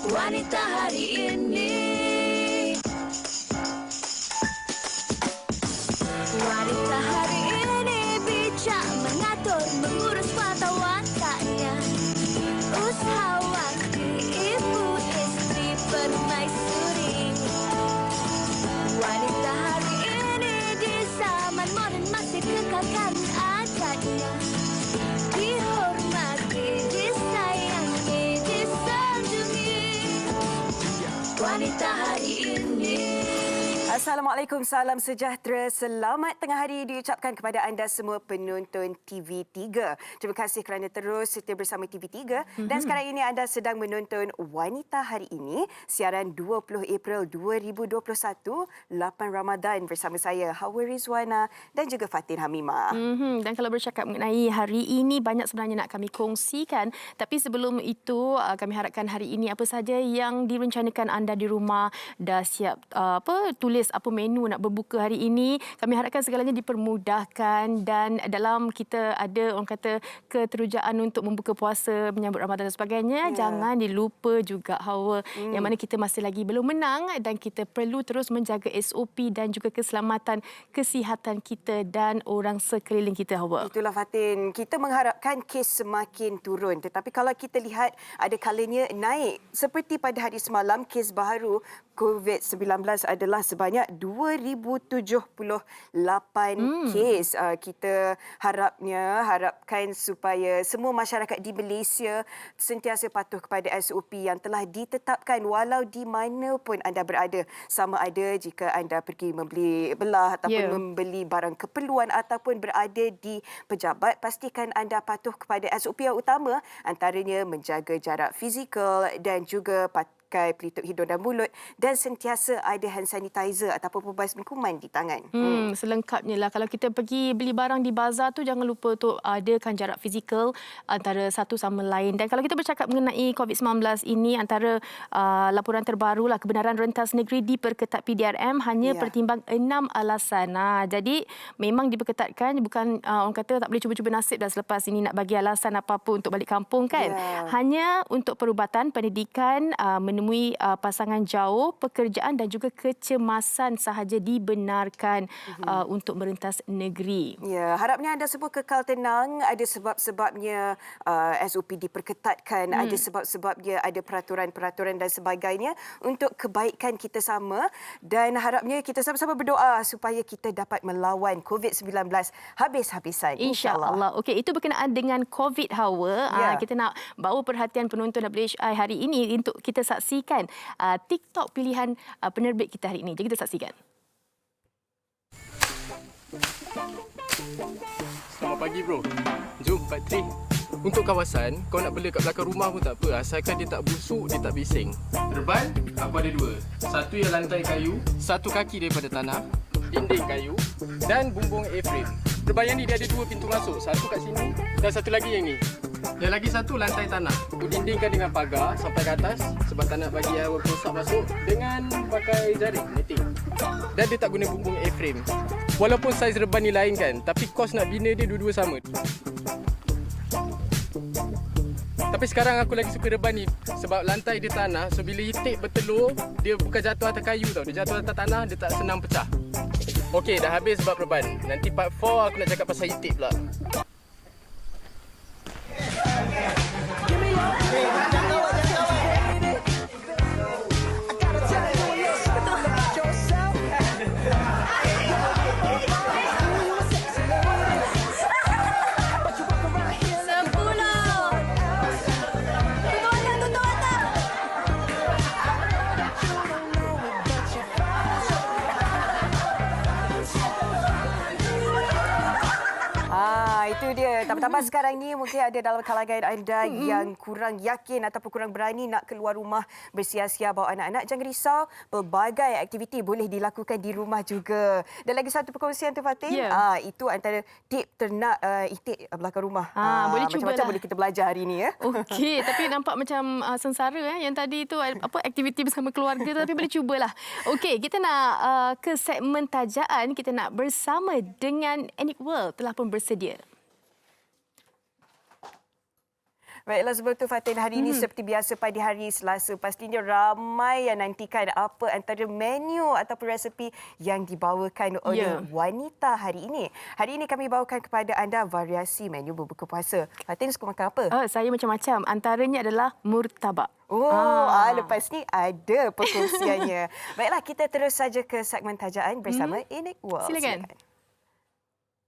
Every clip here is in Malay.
Wanita hari ini. Wanita hari ini bijak mengatur, mengurus mata wataknya. Usahawan, ibu, istri, permaisuri. Wanita hari ini di zaman modern masih kekalkan adatnya. Dihormati, disayangi, disanjungi. Wanita hari ini. Assalamualaikum, salam sejahtera. Selamat tengah hari diucapkan kepada anda semua penonton TV3. Terima kasih kerana terus setia bersama TV3. Dan sekarang ini anda sedang menonton Wanita Hari Ini, siaran 20 April 2021, 8 Ramadan bersama saya, Hawa Rizwana dan juga Fatin Hamimah. Dan kalau bercakap mengenai hari ini, banyak sebenarnya nak kami kongsikan. Tapi sebelum itu, kami harapkan hari ini apa saja yang direncanakan anda di rumah dah siap tulis apa menu nak berbuka hari ini. Kami harapkan segalanya dipermudahkan dan dalam kita ada orang kata keterujaan untuk membuka puasa, menyambut Ramadan dan sebagainya. Jangan dilupa juga Hawa yang mana kita masih lagi belum menang dan kita perlu terus menjaga SOP dan juga keselamatan kesihatan kita dan orang sekeliling kita, Hawa. Itulah Fatin, kita mengharapkan kes semakin turun. Tetapi kalau kita lihat ada kalanya naik. Seperti pada hari semalam, kes baru COVID-19 adalah sebanyak 2,078 kes. Kita harapkan supaya semua masyarakat di Malaysia sentiasa patuh kepada SOP yang telah ditetapkan walau di mana pun anda berada. Sama ada jika anda pergi membeli belah ataupun membeli barang keperluan ataupun berada di pejabat, pastikan anda patuh kepada SOP yang utama, antaranya menjaga jarak fizikal dan juga pakai pelitup hidung dan mulut dan sentiasa ada hand sanitizer ataupun pembasmi kuman di tangan. Selengkapnya lah. Kalau kita pergi beli barang di bazar tu, jangan lupa untuk adakan jarak fizikal antara satu sama lain. Dan kalau kita bercakap mengenai COVID-19 ini, antara laporan terbaru lah, kebenaran rentas negeri diperketat PDRM hanya pertimbang 6 alasan. Jadi memang diperketatkan, bukan orang kata tak boleh cuba-cuba nasib dah selepas ini nak bagi alasan apa-apa untuk balik kampung kan. Hanya untuk perubatan, pendidikan, menemui pasangan jauh, pekerjaan dan juga kecemasan sahaja dibenarkan untuk merentas negeri. Ya, harapnya anda semua kekal tenang. Ada sebab-sebabnya SOP diperketatkan, ada sebab-sebabnya, ada peraturan-peraturan dan sebagainya untuk kebaikan kita sama, dan harapnya kita sama-sama berdoa supaya kita dapat melawan COVID-19 habis-habisan, InsyaAllah. Okey, itu berkenaan dengan COVID, Hawa. Kita nak bawa perhatian penonton WHI hari ini untuk kita saksikan TikTok pilihan penerbit kita hari ini. Jadi kita saksikan. Selamat pagi bro. Jom Pak Tri. Untuk kawasan, kau nak bela kat belakang rumah pun tak apa, asalkan dia tak busuk, dia tak bising. Terban, aku ada dua. Satu yang lantai kayu, satu kaki daripada tanah, dinding kayu dan bumbung A-frame. Terban yang ni dia ada dua pintu masuk, satu kat sini dan satu lagi yang ni. Dan lagi satu lantai tanah. Aku dindingkan dengan pagar sampai ke atas sebab tak nak bagi air rosak masuk dengan pakai jaring netting. Dan dia tak guna bumbung A-frame. Walaupun saiz reban ni lain kan, tapi kos nak bina dia dua-dua sama. Tapi sekarang aku lagi suka reban ni sebab lantai dia tanah, so bila itik bertelur, dia bukan jatuh atas kayu tau. Dia jatuh atas tanah, dia tak senang pecah. Okey, dah habis bab reban. Nanti part 4 aku nak cakap pasal itik pula. Itu dia. Tambah-tambah sekarang ni mungkin ada dalam kalangan anda yang kurang yakin ataupun kurang berani nak keluar rumah bersia-sia bawa anak-anak. Jangan risau, pelbagai aktiviti boleh dilakukan di rumah juga. Dan lagi satu perkongsian tu Fatin, itu antara tip ternak itik belakang rumah. Boleh cuba macam-macam lah. boleh kita belajar hari ni ya. Okey, tapi nampak macam sengsara yang tadi itu apa aktiviti bersama keluarga, tapi boleh cubalah. Okey, kita nak ke segmen tajaan, kita nak bersama dengan Anik World telah pun bersedia. Baiklah, sebelum tu Fatin, hari ini seperti biasa pada hari Selasa, pastinya ramai yang nantikan apa antara menu ataupun resepi yang dibawakan oleh wanita hari ini. Hari ini kami bawakan kepada anda variasi menu berbuka puasa. Fatin suka makan apa? Saya macam-macam. Antaranya adalah murtabak. Lepas ni ada perkongsiannya. Baiklah, kita terus saja ke segmen tajaan bersama Inik World. Silakan.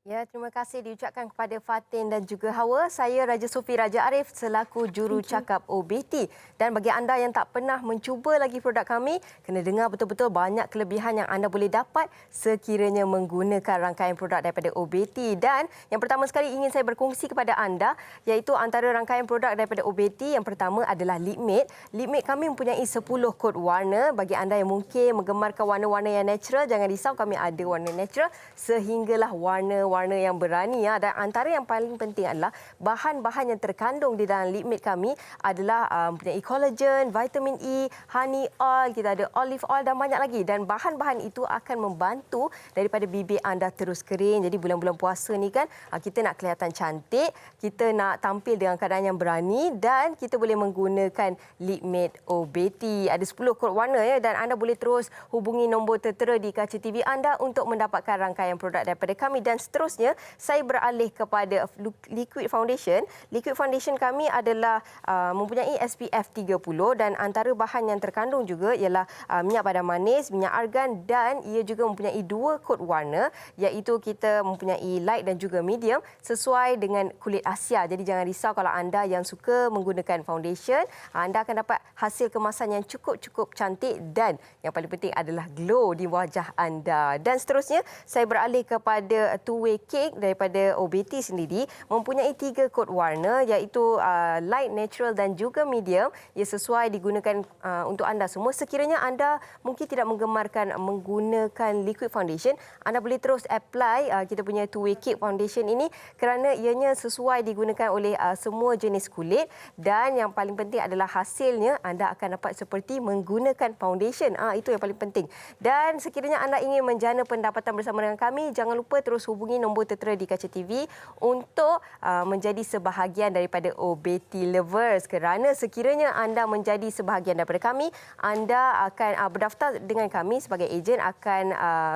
Ya, terima kasih diucapkan kepada Fatin dan juga Hawa. Saya Raja Sofi Raja Arif selaku juru cakap OBT. Dan bagi anda yang tak pernah mencuba lagi produk kami, kena dengar betul-betul banyak kelebihan yang anda boleh dapat sekiranya menggunakan rangkaian produk daripada OBT. Dan yang pertama sekali ingin saya berkongsi kepada anda, iaitu antara rangkaian produk daripada OBT, yang pertama adalah lip matte. Lip matte kami mempunyai 10 kod warna. Bagi anda yang mungkin menggemarkan warna-warna yang natural, jangan risau, kami ada warna natural sehinggalah warna yang berani. Dan antara yang paling penting adalah bahan-bahan yang terkandung di dalam lip matte kami adalah mempunyai collagen, vitamin E, honey oil, kita ada olive oil dan banyak lagi. Dan bahan-bahan itu akan membantu daripada bibir anda terus kering. Jadi bulan-bulan puasa ni kan, kita nak kelihatan cantik, kita nak tampil dengan keadaan yang berani dan kita boleh menggunakan lip matte OBT. Ada 10 kod warna ya, dan anda boleh terus hubungi nombor tertera di kaca TV anda untuk mendapatkan rangkaian produk daripada kami. Dan seterusnya, saya beralih kepada liquid foundation. Liquid foundation kami adalah mempunyai SPF 30 dan antara bahan yang terkandung juga ialah minyak badan manis, minyak argan dan ia juga mempunyai 2 kod warna, iaitu kita mempunyai light dan juga medium sesuai dengan kulit Asia. Jadi jangan risau kalau anda yang suka menggunakan foundation, anda akan dapat hasil kemasan yang cukup cantik dan yang paling penting adalah glow di wajah anda. Dan seterusnya, saya beralih kepada two-way cake daripada OBT sendiri, mempunyai 3 kod warna, iaitu light, natural dan juga medium. Ia sesuai digunakan untuk anda semua. Sekiranya anda mungkin tidak menggemarkan menggunakan liquid foundation, anda boleh terus apply kita punya two-way cake foundation ini kerana ianya sesuai digunakan oleh semua jenis kulit dan yang paling penting adalah hasilnya anda akan dapat seperti menggunakan foundation. Itu yang paling penting. Dan sekiranya anda ingin menjana pendapatan bersama dengan kami, jangan lupa terus hubungi nombor tertera di kaca TV untuk menjadi sebahagian daripada OBT Lovers. Kerana sekiranya anda menjadi sebahagian daripada kami, anda akan berdaftar dengan kami sebagai ejen, akan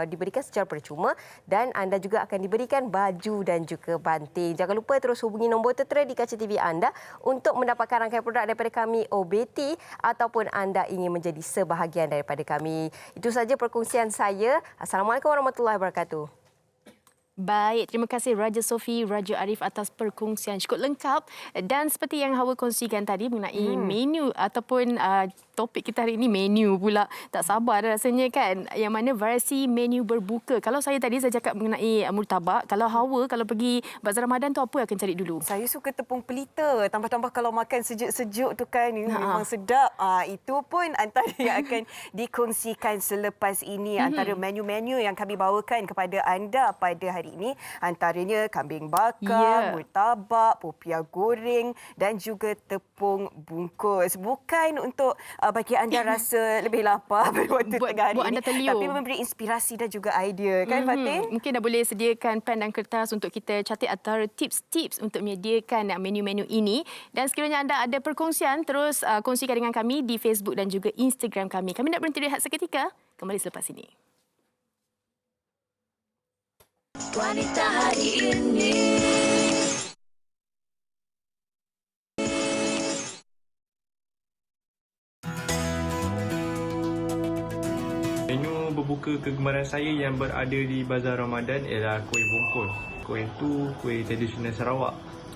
diberikan secara percuma dan anda juga akan diberikan baju dan juga banting. Jangan lupa terus hubungi nombor tertera di kaca TV anda untuk mendapatkan rangkaian produk daripada kami OBT ataupun anda ingin menjadi sebahagian daripada kami. Itu saja perkongsian saya. Assalamualaikum warahmatullahi wabarakatuh. Baik, terima kasih Raja Sofi, Raja Arif atas perkongsian cukup lengkap dan seperti yang Hawa kongsikan tadi mengenai menu ataupun topik kita hari ini menu pula. Tak sabar rasanya kan, yang mana variasi menu berbuka. Kalau saya tadi saya cakap mengenai murtabak, kalau Hawa kalau pergi bazar Ramadan tu apa akan cari dulu? Saya suka tepung pelita, tambah-tambah kalau makan sejuk-sejuk tu kan memang sedap. Itu pun antara yang akan dikongsikan selepas ini, antara menu-menu yang kami bawakan kepada anda pada hari ini, antaranya kambing bakar, murtabak, popiah goreng dan juga tepung bungkus. Bukan untuk bagi anda rasa lebih lapar pada waktu tengah hari anda ini, tapi memberi inspirasi dan juga idea kan Fatin? Mungkin dah boleh sediakan pen dan kertas untuk kita catat antara tips-tips untuk menyediakan menu-menu ini. Dan sekiranya anda ada perkongsian, terus kongsikan dengan kami di Facebook dan juga Instagram kami. Kami nak berhenti rehat seketika, kembali selepas ini. Wanita hari ini. Menu berbuka kegemaran saya yang berada di Bazar Ramadan ialah kuih bungkus. Kuih itu kuih tradisional Sarawak.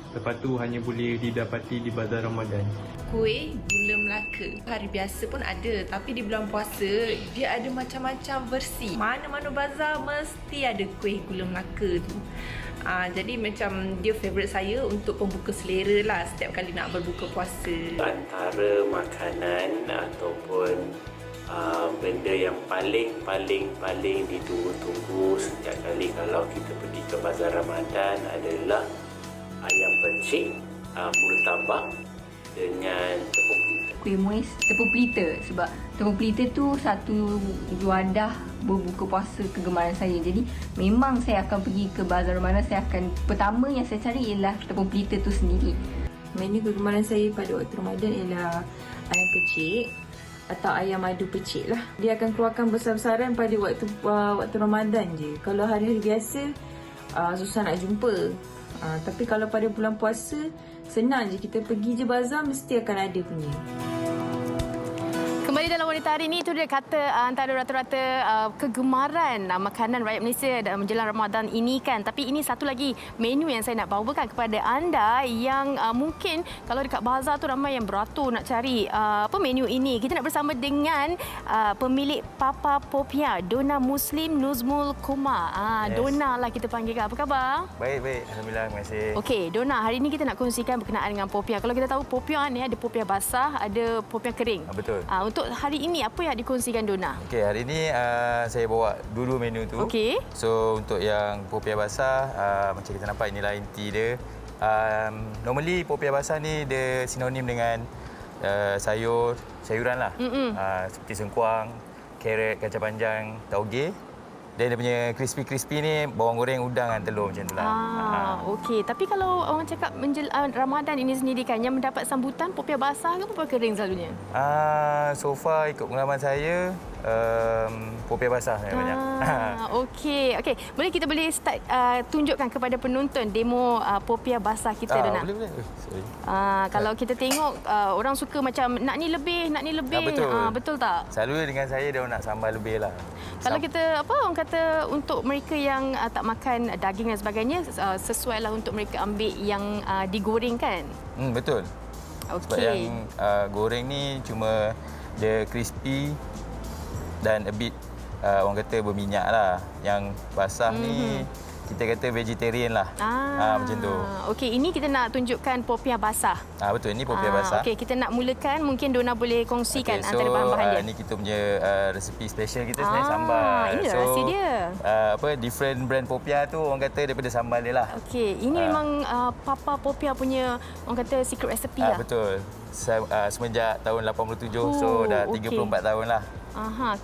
Lepas tu hanya boleh didapati di Bazar Ramadan. Kuih gula Melaka. Hari biasa pun ada, tapi di bulan puasa dia ada macam-macam versi. Mana-mana bazar mesti ada kuih gula Melaka tu. Jadi macam dia favourite saya untuk pembuka selera lah setiap kali nak berbuka puasa. Antara makanan ataupun benda yang paling ditunggu-tunggu setiap kali kalau kita pergi ke Bazar Ramadan adalah ayam pencit, murtabak dengan tepung pelita. Kuih muis tepung pelita, sebab tepung pelita tu satu wadah berbuka puasa kegemaran saya. Jadi memang saya akan pergi ke Bazar Ramadan, saya akan pertama yang saya cari ialah tepung pelita tu sendiri. Menu kegemaran saya pada waktu Ramadan ialah ayam pecik atau ayam madu pecik lah. Dia akan keluarkan besar-besaran pada waktu Ramadan je. Kalau hari-hari biasa susah nak jumpa. Tapi kalau pada bulan puasa senang je, kita pergi je bazar mesti akan ada punya. Kembali dalam Wanita Hari ini, itu dia kata antara rata-rata kegemaran makanan rakyat Malaysia dalam menjelang Ramadan ini kan. Tapi ini satu lagi menu yang saya nak bawakan kepada anda yang mungkin kalau dekat bazar tu ramai yang beratur nak cari menu ini. Kita nak bersama dengan pemilik Papa Popia, Dona Muslim Nuzmul Kumar. Yes. Dona lah kita panggilkan. Apa khabar? Baik. Alhamdulillah, terima kasih. Okey, Dona, hari ini kita nak kongsikan berkenaan dengan popia. Kalau kita tahu popia ni ada popia basah, ada popia kering. Betul. Untuk hari ini apa yang dikongsikan Dona? Okey, hari ini saya bawa dua menu tu. Okey. So untuk yang popia basah, macam kita nampak inilah inti dia. Normally popia basah ni dia sinonim dengan sayuran lah. Seperti sengkuang, carrot, kacang panjang, tauge. Dan dia punya crispy ni bawang goreng, udang dan telur macam itulah. Okey. Tapi kalau orang cakap Ramadan ini sendiri kan yang mendapat sambutan popia basah ke popia kering selalunya? So far ikut pengalaman saya, popia basah saya banyak. Okey. Boleh kita start tunjukkan kepada penonton demo popia basah kita Dona? Boleh. Sorry. Kalau kita tengok orang suka macam nak ni lebih. Betul. Betul tak? Selalu dengan saya dia nak sambal lebih lah. Kalau kita orang kata untuk mereka yang tak makan daging dan sebagainya, sesuai lah untuk mereka ambil yang digoreng kan? Betul. Sebab yang goreng ni cuma dia crispy dan a bit orang kata berminyak lah. Yang basah ni kita kata vegetarian lah. Macam tu. Okey, ini kita nak tunjukkan popia basah. Betul, ini popia basah. Okey, kita nak mulakan, mungkin Dona boleh kongsikan So, antara bahan-bahan dia. Ini kita punya resepi special kita sebenarnya sambal. Ini rahsia dia. Different brand popia tu orang kata daripada sambal dia lah. Okey, ini memang Papa Popia punya orang kata secret recipe lah. Betul. Semenjak tahun 87, so dah 34 tahun lah.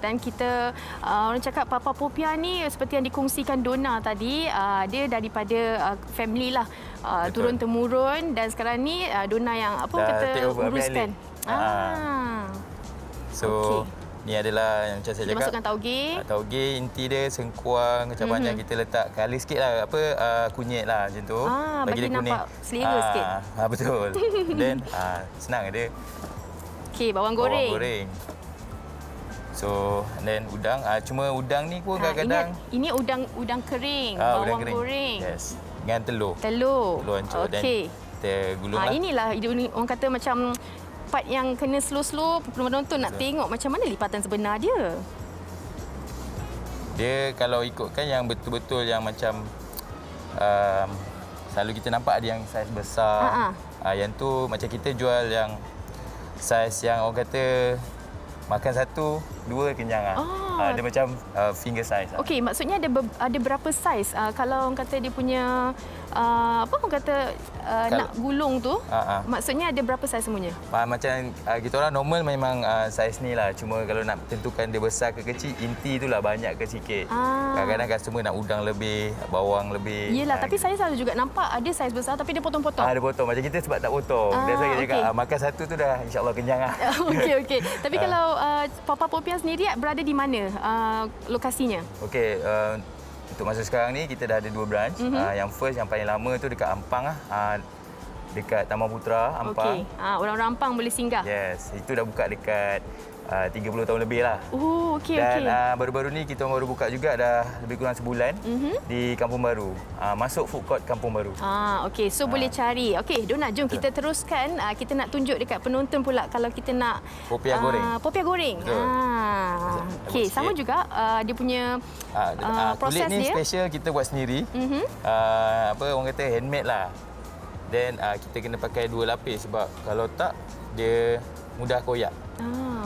Dan kita orang cakap Papa Popia ni seperti yang dikongsikan Dona tadi, dia daripada family lah, turun temurun, dan sekarang ni Dona yang uruskan. So ni adalah yang macam saya cakap. Masukkan tauge. Tauge, inti dia sengkuang, kacang panjang kita letak kali sikit lah, kunyit lah macam tu. Bagi dia nampak selera sikit. Betul. Then senang dia. Okey, bawang goreng. So, and then udang. Cuma udang ni pun kadang-kadang... Ini udang kering, bawang goreng. Yes. Dengan telur. Telur hancur. Okey. Kita gulung lah. Inilah orang kata macam part yang kena slow-slow penonton nak tengok macam mana lipatan sebenar dia. Dia kalau ikutkan yang betul-betul yang macam... selalu kita nampak ada yang saiz besar. Yang tu macam kita jual yang saiz yang orang kata... Makan satu, dua kenyang lah. Dia macam finger size. Okey, maksudnya ada berapa saiz? Kalau orang kata dia punya orang kata nak gulung tu, maksudnya ada berapa saiz semuanya? Macam kita orang normal memang saiz ni lah. Cuma kalau nak tentukan dia besar ke kecil, inti tu lah banyak ke sikit. Kadang-kadang customer nak udang lebih, bawang lebih. Yelah, tapi saya selalu juga nampak ada saiz besar tapi dia potong-potong. Dia potong. Macam kita sebab tak potong. That's why kita cakap makan satu tu dah insyaAllah kenyang lah. Okey. Tapi kalau Papa Popia sendiri berada di mana lokasinya? Okey, untuk masa sekarang ni kita dah ada 2 branch. Yang first, yang paling lama tu dekat Ampang lah. Dekat Taman Putra, Ampang. Okey, orang-orang Ampang boleh singgah? Yes, itu dah buka dekat 30 tahun lebih lah. Okey. Dan baru-baru ni kita baru buka juga dah lebih kurang sebulan di Kampung Baru. Masuk food court Kampung Baru. Okey, so boleh cari. Okey, Dona, jom kita teruskan. Kita nak tunjuk dekat penonton pula kalau kita nak popia goreng. Popia goreng. Okey, sama juga dia punya proses kulit ni dia. special kita buat sendiri. Orang kata handmade lah. Then kita kena pakai 2 lapis sebab kalau tak dia mudah koyak.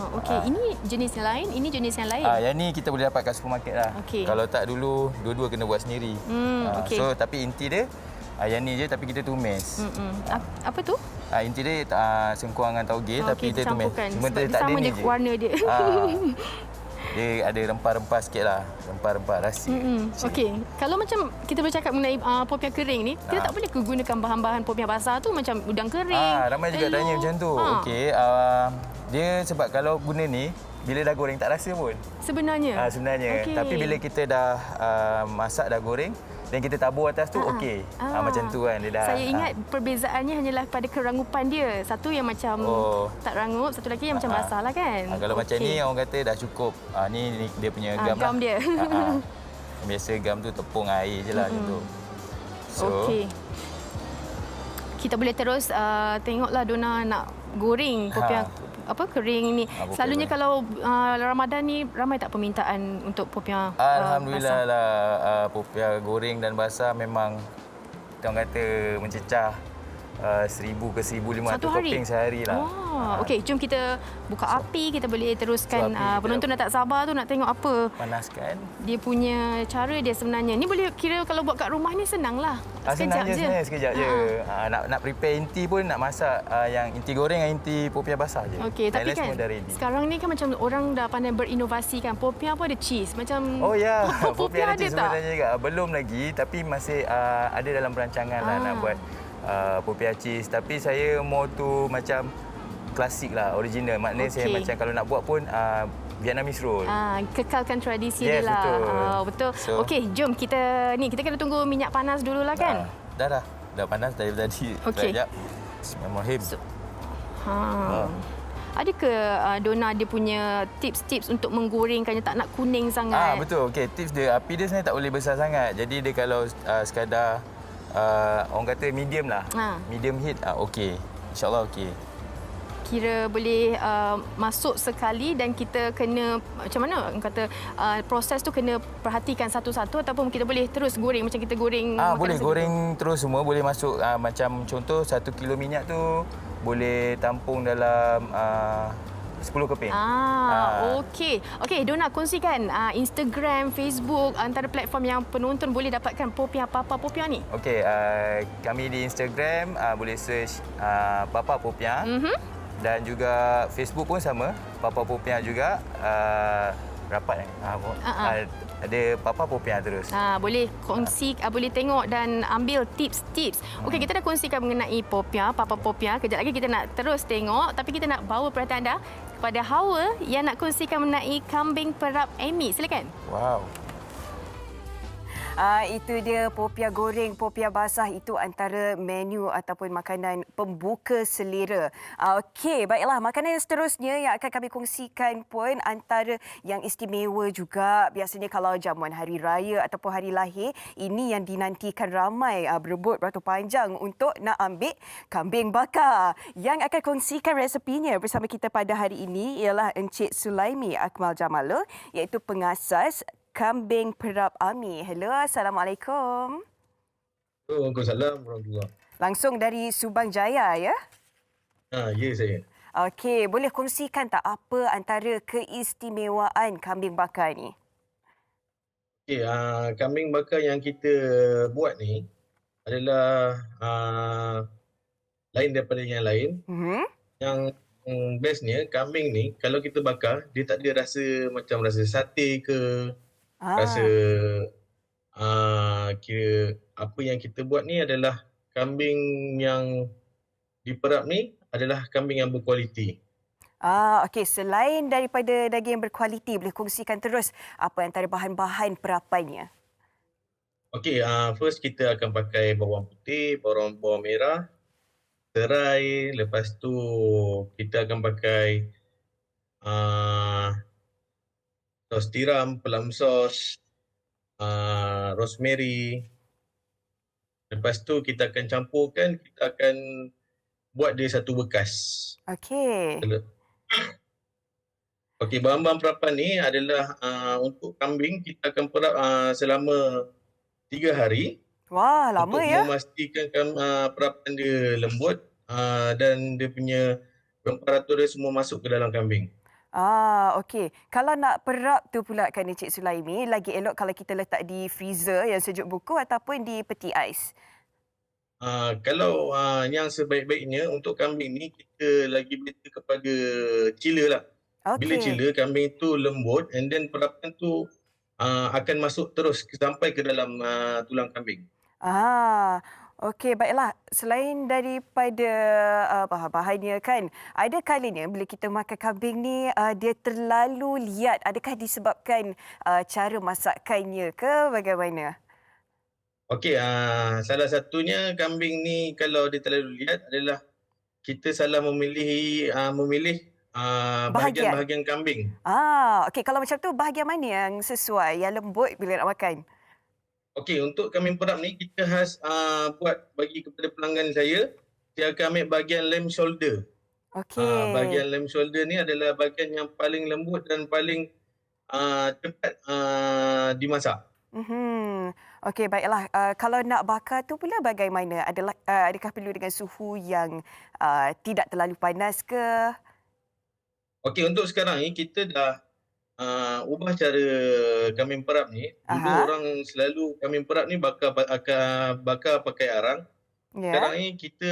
Okey, ini jenis yang lain, ini jenis yang lain. Yang ni kita boleh dapat kat supermarket lah. Okay. Kalau tak dulu, dua-dua kena buat sendiri. Okay. So, tapi inti dia, yang ni je tapi kita tumis. Apa tu? Inti dia sengkuang dengan tauge tapi kita tumis. campurkan. Cuma sebab dia tak ada sama ni je warna dia. Dia ada rempah-rempah sikit lah. Rempah-rempah rahsia. Okey, kalau macam kita bercakap mengenai popiah kering ni, kita tak boleh gunakan bahan-bahan popiah basah tu macam udang kering. Ramai juga telur. tanya macam tu. Okey, dia sebab kalau guna ni, bila dah goreng tak rasa pun. Sebenarnya? Sebenarnya. Okey. Tapi bila kita dah masak, dah goreng, dan kita tabur atas tu, okey. Macam tu kan. Dia dah, Saya ingat perbezaannya hanyalah pada kerangupan dia. Satu yang macam tak rangup, satu lagi yang macam basah lah kan? Kalau macam ni, orang kata dah cukup. Ni dia punya gam lah. Gam dia. Biasa gam tu tepung air je lah macam tu. So, okey. Kita boleh terus tengoklah Dona nak goreng popiah kering ni. Selalunya kalau Ramadan ni ramai tak permintaan untuk popiah Alhamdulillah basah? lah, popiah goreng dan basah memang orang kata mencecah 1,000 ke 1,500 topping sehari lah. Okey, jom kita buka api, kita boleh teruskan. Penonton dah tak sabar tu nak tengok apa. Panaskan. Dia punya cara dia sebenarnya. Ni boleh kira kalau buat kat rumah ni senang lah. Senang je sebenarnya, sekejap je. Nak prepare inti pun, nak masak yang inti goreng dan inti popiah basah je. Okey, tapi kan sekarang ni kan macam orang dah pandai berinovasi kan. Popiah pun ada cheese. Macam popiah ada cheese sebenarnya juga. Belum lagi, tapi masih ada dalam perancangan lah nak buat popiah cheese. Tapi saya more tu macam klasik lah, original. Maknanya saya macam kalau nak buat pun Vietnamese roll. Kekalkan tradisi dia lah. Betul. So, okey, jom kita kena tunggu minyak panas dulu lah kan? Dah panas dari tadi. Okey. Bismillahirrahmanirrahim. Ada ke Dona dia punya tips-tips untuk menggorengkannya tak nak kuning sangat? Betul. Okey, tips dia, api dia sebenarnya tak boleh besar sangat. Jadi dia kalau sekadar orang kata medium lah. Medium heat, okey. InsyaAllah okey. Kira boleh masuk sekali dan kita kena macam mana orang kata proses tu kena perhatikan satu-satu ataupun kita boleh terus goreng macam kita goreng boleh goreng terus semua, boleh masuk macam contoh 1 kilo minyak tu boleh tampung dalam 10 keping. Okey, Dona kongsikan Instagram, Facebook, antara platform yang penonton boleh dapatkan popiah Papa Popiah ni. Okey, kami di Instagram boleh search Papa Popiah. Dan juga Facebook pun sama, Papa Popiah juga. Rapat ada Papa Popiah terus. Boleh kongsi, boleh tengok dan ambil tips-tips. Okey, kita dah kongsikan mengenai popiah, Papa Popiah. Kejap lagi kita nak terus tengok, tapi kita nak bawa perhatian anda kepada Hawa yang nak kongsikan mengenai kambing perap Amy. Silakan. Wow. Itu dia popiah goreng, popiah basah. Itu antara menu ataupun makanan pembuka selera. Okey, baiklah. Makanan yang seterusnya yang akan kami kongsikan pun antara yang istimewa juga. Biasanya kalau jamuan hari raya ataupun hari lahir, ini yang dinantikan ramai berebut beratur panjang untuk nak ambil kambing bakar. Yang akan kongsikan resepinya bersama kita pada hari ini ialah Encik Sulaimi Akmal Jamala, iaitu pengasas kambing perap Ami. Hello, Assalamualaikum. Waalaikumsalam warahmatullahi. Langsung dari Subang Jaya, ya? Ya, saya. Okey, boleh kongsikan tak apa antara keistimewaan kambing bakar ni? Okey, kambing bakar yang kita buat ni adalah lain daripada yang lain. Yang bestnya, kambing ni kalau kita bakar, dia tak ada rasa macam rasa sate ke, rasa kira apa yang kita buat ni adalah kambing yang diperap ni adalah kambing yang berkualiti. Okey, selain daripada daging yang berkualiti, boleh kongsikan terus apa antara bahan-bahan perapannya? Okey, first kita akan pakai bawang putih, bawang merah, serai, lepas tu kita akan pakai sos tiram, plum sauce, rosemary. Lepas tu kita akan campurkan, kita akan buat dia satu bekas. Okey. Okey, bahan-bahan perapan ni adalah untuk kambing kita akan perap selama 3 hari. Wah, lama ya. Untuk memastikan perapan dia lembut dan dia punya temperatur dia semua masuk ke dalam kambing. Okey. Kalau nak perap tu pula kan Encik Sulaimi, lagi elok kalau kita letak di freezer yang sejuk buku ataupun di peti ais. Kalau yang sebaik-baiknya untuk kambing ni kita lagi better kepada chiller lah. Bila Okey. cila, kambing itu lembut and then perapan tu akan masuk terus sampai ke dalam tulang kambing. Okey, baiklah. Selain daripada bahan-bahannya kan, ada kalanya bila kita makan kambing ni dia terlalu liat. Adakah disebabkan cara masakannya ke bagaimana? Okey, salah satunya kambing ni kalau dia terlalu liat adalah kita salah memilih Bahagian. bahagian-bahagian kambing. Okey, kalau macam tu bahagian mana yang sesuai, yang lembut bila nak makan? Okey, untuk kambing perap ni kita buat bagi kepada pelanggan saya akan ambil bahagian lamb shoulder. Okey. Bahagian lamb shoulder ni adalah bahagian yang paling lembut dan paling cepat dimasak. Okey, baiklah. Kalau nak bakar tu pula bagaimana? Adakah perlu dengan suhu yang tidak terlalu panas ke? Okey, untuk sekarang ni kita dah ubah cara kambing perap ni. Dulu orang selalu kambing perap ni bakar pakai arang. Sekarang ni kita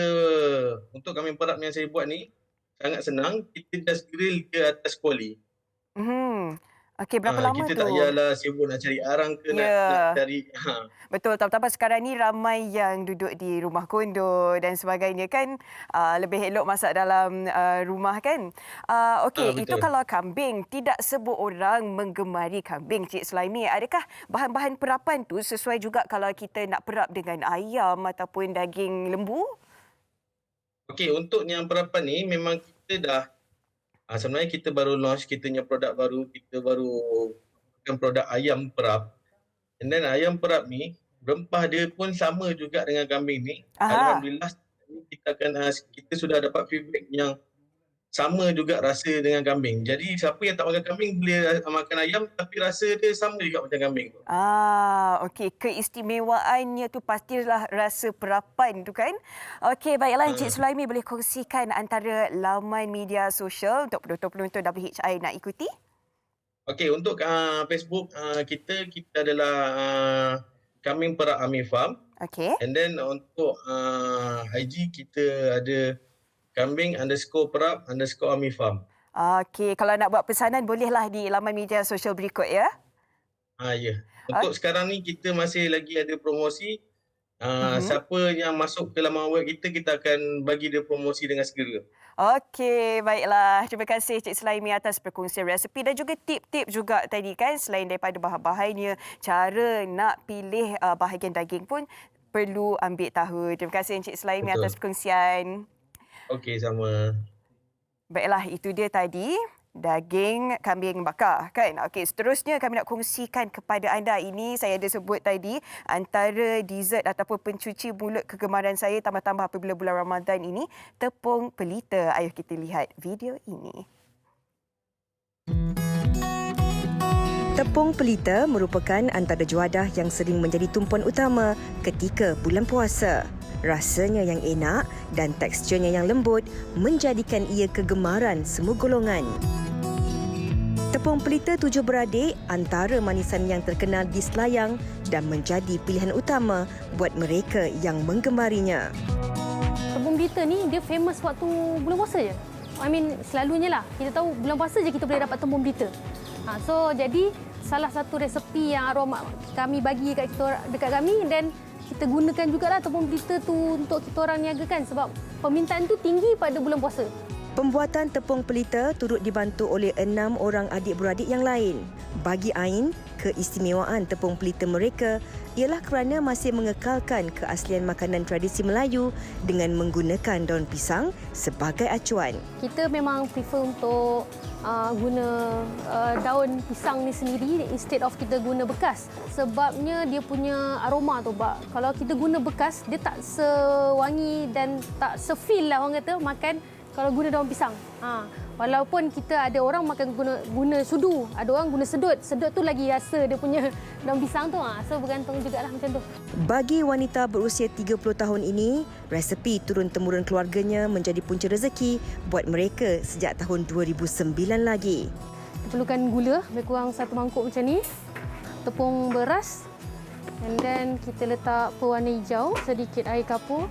untuk kambing perap yang saya buat ni sangat senang. Kita just grill ke atas kuali. Okey, berapa lama kita tu? tak payahlah sibuk nak cari arang ke nak cari. Betul, tambah sekarang ni ramai yang duduk di rumah kondo dan sebagainya kan. Lebih elok masak dalam rumah kan. Okey, itu kalau kambing. Tidak semua orang menggemari kambing, Cik Sulaimi. Adakah bahan-bahan perapan tu sesuai juga kalau kita nak perap dengan ayam ataupun daging lembu? Okey, untuk yang perapan ni memang kita dah sebenarnya kita baru launch kita punya produk baru. Kita baru produk ayam perap. And then ayam perap ni rempah dia pun sama juga dengan kambing ni. Alhamdulillah kita sudah dapat feedback yang sama juga rasa dengan kambing. Jadi siapa yang tak makan kambing boleh makan ayam tapi rasa dia sama juga macam kambing. Okey, keistimewaannya tu pastilah rasa perapan tu kan. Okey, baiklah Encik Sulaimi boleh kongsikan antara laman media sosial untuk penonton-penonton WHI nak ikuti? Okey, untuk Facebook kita adalah Kambing Perap Ami Farm. Okey. And then untuk IG kita ada kambing_perap_Ami Farm. Okey, kalau nak buat pesanan bolehlah di laman media sosial berikut ya. Ya. Untuk sekarang ni kita masih lagi ada promosi. Siapa yang masuk ke laman web kita akan bagi dia promosi dengan segera. Okey, baiklah. Terima kasih Cik Sulaimi atas perkongsian resepi dan juga tip-tip juga tadi kan. Selain daripada bahan-bahannya, cara nak pilih bahagian daging pun perlu ambil tahu. Terima kasih Encik Sulaimi atas perkongsian. Okey, sama. Baiklah, itu dia tadi daging kambing bakar kan. Okey, seterusnya kami nak kongsikan kepada anda. Ini saya ada sebut tadi antara dessert ataupun pencuci mulut kegemaran saya tambah-tambah apabila bulan Ramadan ini, tepung pelita. Ayuh kita lihat video ini. Tepung pelita merupakan antara juadah yang sering menjadi tumpuan utama ketika bulan puasa. Rasanya yang enak dan teksturnya yang lembut menjadikan ia kegemaran semua golongan. Tepung pelita tujuh beradik antara manisan yang terkenal di Selayang dan menjadi pilihan utama buat mereka yang menggemarinya. Tepung pelita ni dia famous waktu bulan puasa je. Selalunya lah. Kita tahu bulan puasa je kita boleh dapat tepung pelita. So jadi salah satu resepi yang arwah mak kami bagi dekat kami dan kita gunakan jugalah tepung pelita tu untuk kita orang niagakan sebab permintaan tu tinggi pada bulan puasa. Pembuatan tepung pelita turut dibantu oleh 6 orang adik-beradik yang lain. Bagi Ain, keistimewaan tepung pelita mereka ialah kerana masih mengekalkan keaslian makanan tradisi Melayu dengan menggunakan daun pisang sebagai acuan. Kita memang prefer untuk guna daun pisang ni sendiri instead of kita guna bekas. Sebabnya dia punya aroma tu, kalau kita guna bekas, dia tak sewangi dan tak se-feel lah orang kata makan kalau guna daun pisang. Walaupun kita ada orang makan guna sudu, ada orang guna sedut. Sedut tu lagi rasa dia punya daun pisang tu. So bergantung jugalah macam tu. Bagi wanita berusia 30 tahun ini, resepi turun-temurun keluarganya menjadi punca rezeki buat mereka sejak tahun 2009 lagi. Kita perlukan gula, lebih kurang 1 mangkuk macam ni. Tepung beras. And then kita letak pewarna hijau, sedikit air kapur.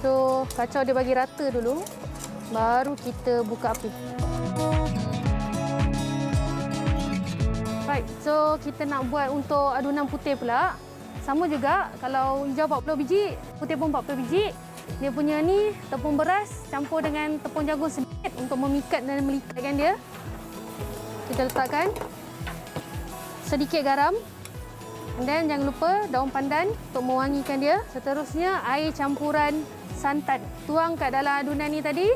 So, kacau dia bagi rata dulu. baru kita buka api. Right, so kita nak buat untuk adunan putih pula. Sama juga, kalau hijau 40 biji, putih pun 40 biji. Dia punya ni tepung beras campur dengan tepung jagung sedikit untuk memikat dan melekatkan dia. Kita letakkan sedikit garam. And then jangan lupa daun pandan untuk mewangikan dia. Seterusnya air campuran santan. Tuang kat dalam adunan ni tadi.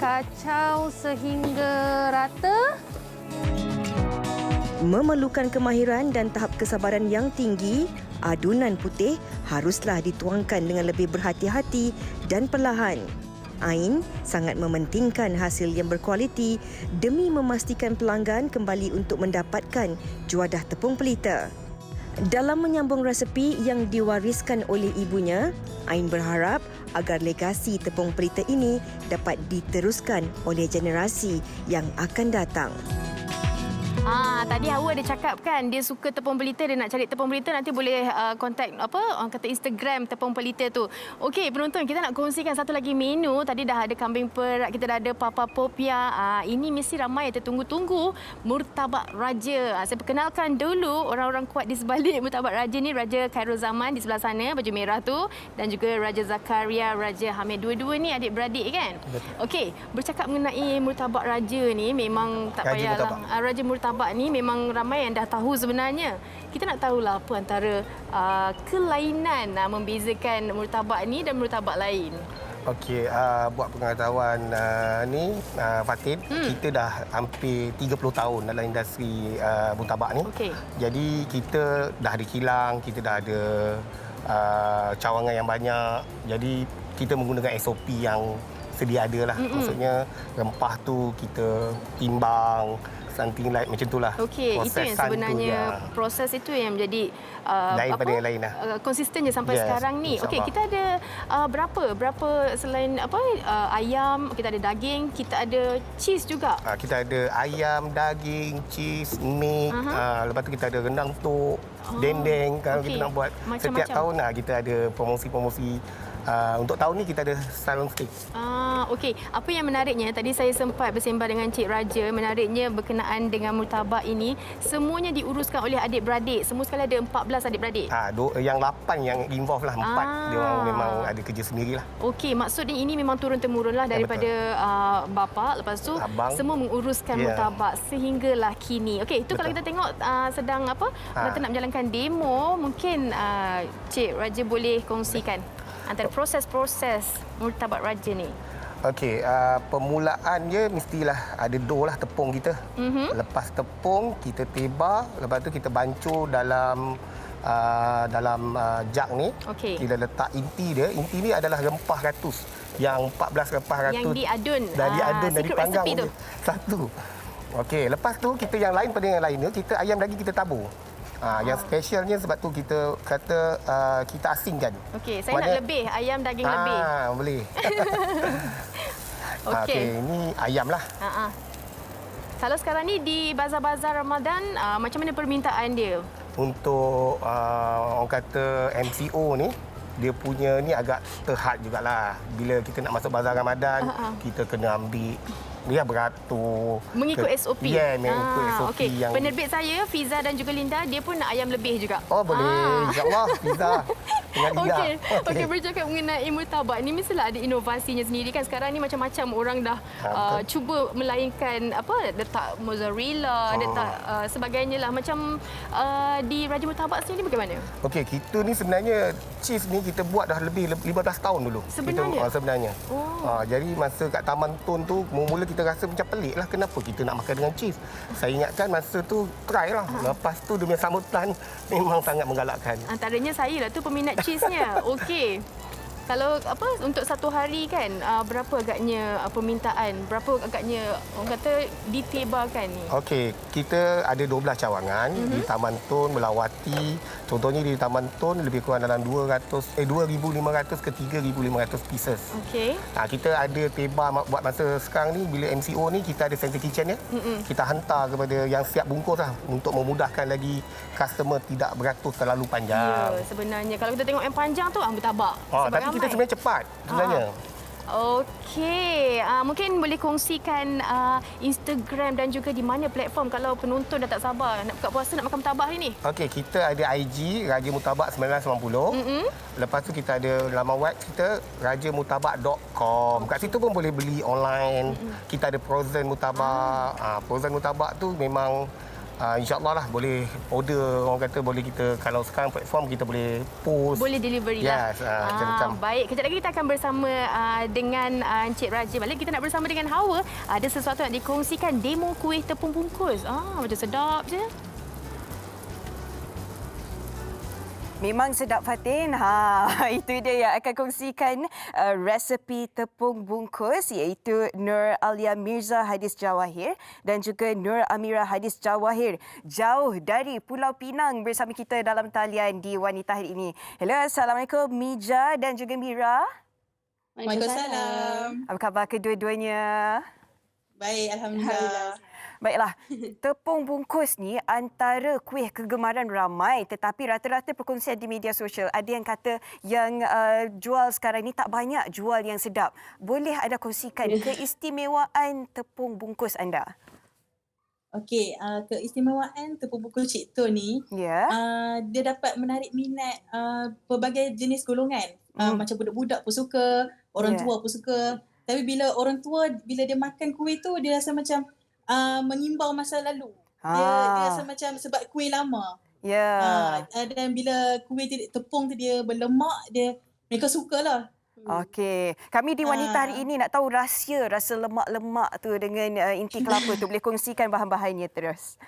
Kacau sehingga rata. Memerlukan kemahiran dan tahap kesabaran yang tinggi, adunan putih haruslah dituangkan dengan lebih berhati-hati dan perlahan. Ain sangat mementingkan hasil yang berkualiti demi memastikan pelanggan kembali untuk mendapatkan juadah tepung pelita. Dalam menyambung resepi yang diwariskan oleh ibunya, Ain berharap agar legasi tepung pelita ini dapat diteruskan oleh generasi yang akan datang. Tadi Hawa ada cakap kan dia suka tepung pelita, dia nak cari tepung pelita, nanti boleh kontak orang kata Instagram tepung pelita tu. Okey penonton, kita nak kongsikan satu lagi menu. Tadi dah ada kambing perak, kita dah ada papa popia. Ini mesti ramai yang tertunggu-tunggu, murtabak raja. Saya perkenalkan dulu orang-orang kuat di sebalik murtabak raja ni. Raja Khairul Zaman di sebelah sana baju merah tu, dan juga Raja Zakaria, Raja Hamid. Dua-dua ni adik-beradik kan? Okey, bercakap mengenai murtabak raja ni memang tak payahlah. Raja murtabak ni memang ramai yang dah tahu sebenarnya. Kita nak tahulah apa antara kelainan membezakan murtabak ni dan murtabak lain. Okey, buat pengetahuan ni Fatin, kita dah hampir 30 tahun dalam industri murtabak ni. Okey. Jadi kita dah ada kilang, kita dah ada cawangan yang banyak. Jadi kita menggunakan SOP yang sedia ada lah. Maksudnya rempah tu kita timbang, something like macam itulah. Okey, itu yang sebenarnya proses itu yang menjadi lain pada yang lain lah. Konsistennya sampai sekarang ni. Okey, kita ada berapa selain ayam, kita ada daging, kita ada cheese juga. Kita ada ayam, daging, cheese, meat. Lepas tu kita ada rendang tok, dendeng. Kalau kita nak buat setiap tahun kita ada promosi-promosi. Untuk tahun ni kita ada salon steak. Okey. Apa yang menariknya, tadi saya sempat bersembang dengan Cik Raja, menariknya berkenaan dengan murtabak ini, semuanya diuruskan oleh adik-beradik. Semua sekali ada 14 adik-beradik. Yang 8 yang involve lah, 4 dia orang memang ada kerja sendirilah. Okey, maksudnya ini memang turun-temurun lah daripada bapa, lepas tu abang semua menguruskan murtabak sehinggalah kini. Okey, itu kalau kita tengok sedang kita nak menjalankan demo, mungkin Cik Raja boleh kongsikan antara proses-proses murtabak raja ni. Okey, permulaan dia mestilah ada dough lah, tepung kita. Lepas tepung kita tebar, lepas tu kita bancur dalam jug ni. Kita letak inti dia. Inti ni adalah rempah ratus. Yang 14 rempah ratus. Yang diadun. Diadun dan dipanggang satu. Okey, lepas tu kita yang lain pada yang lain tu, kita ayam daging kita tabur. Yang specialnya sebab tu kita kata kita asingkan. Okey, saya nak lebih, ayam daging lebih. Boleh. Okey, ini ayam lah. Kalau sekarang ni di bazar-bazar Ramadan, macam mana permintaan dia? Untuk orang kata MCO ni, dia punya ni agak terhad jugalah. Bila kita nak masuk bazar Ramadan, kita kena ambil dia beratur. Mengikut SOP? Ya, mengikut SOP. Okay. Yang Penerbit saya, Fiza dan juga Linda, dia pun nak ayam lebih juga. Oh, boleh. InsyaAllah, Fiza dengan Linda. Okey, bercakap mengenai murtabak ni, mestilah ada inovasinya sendiri kan. Sekarang ni macam-macam orang dah cuba melainkan letak mozzarella, letak sebagainya lah. Macam di Raja Murtabak sendiri bagaimana? Okey, kita ni sebenarnya cheese ni kita buat dah lebih 15 tahun dulu. Sebenarnya? Sebenarnya. Jadi masa kat Taman Tun tu, mula kita rasa macam pelik lah, kenapa kita nak makan dengan cheese. Saya ingatkan masa tu try lah. Lepas tu demi sambutan memang sangat menggalakkan. Antaranya saya lah tu peminat cheese-nya. Okey. Kalau untuk satu hari kan, berapa agaknya permintaan? Berapa agaknya orang kata ditebarkan ni? Okey, kita ada 12 cawangan di Taman Tun, Melawati. Contohnya di Taman Tun lebih kurang dalam 2,500 ke 3,500 pieces. Okey. Kita ada tebar buat masa sekarang ni, bila MCO ni kita ada center kitchen ya. Kita hantar kepada yang siap bungkus lah untuk memudahkan lagi customer tidak beratur terlalu panjang. Ya, sebenarnya kalau kita tengok yang panjang tu murtabak. Tapi kita sebenarnya cepat sebenarnya. Okey, mungkin boleh kongsikan Instagram dan juga di mana platform kalau penonton dah tak sabar nak buka puasa nak makan murtabak hari ni. Okey, kita ada IG Raja Murtabak 990. Lepas tu kita ada laman web kita rajamurtabak.com. Kat situ pun boleh beli online. Kita ada frozen murtabak. Frozen murtabak tu memang InsyaAllah lah boleh order, orang kata boleh kita, kalau sekarang platform kita boleh post. Boleh delivery lah. Yes, macam-macam. Baik, kejap lagi kita akan bersama dengan Encik Raja. Balik kita nak bersama dengan Hawa. Ada sesuatu nak dikongsikan, demo kuih tepung bungkus. Macam sedap je. Memang sedap, Fatin. Itu dia yang akan kongsikan resepi tepung bungkus iaitu Nur Alia Mirza Hadis Jawahir dan juga Nur Amira Hadis Jawahir. Jauh dari Pulau Pinang bersama kita dalam talian di Wanita hari ini. Hello, Assalamualaikum Mija dan juga Mira. Waalaikumsalam. Apa khabar kedua-duanya? Baik, Alhamdulillah. Baiklah, tepung bungkus ni antara kuih kegemaran ramai tetapi rata-rata perkongsian di media sosial ada yang kata yang jual sekarang ni tak banyak jual yang sedap. Boleh anda kongsikan keistimewaan tepung bungkus anda? Okey, keistimewaan tepung bungkus Cik Tun ni, dia dapat menarik minat pelbagai jenis golongan. Macam budak-budak pun suka, orang tua pun suka. Tapi bila orang tua, bila dia makan kuih tu, dia rasa macam mengimbau masa lalu. Dia rasa macam sebab kuih lama. Dan bila kuih tepung tu dia berlemak, mereka sukalah. Okey. Kami di Wanita hari ini nak tahu rahsia rasa lemak-lemak tu dengan inti kelapa tu. Boleh kongsikan bahan-bahannya terus.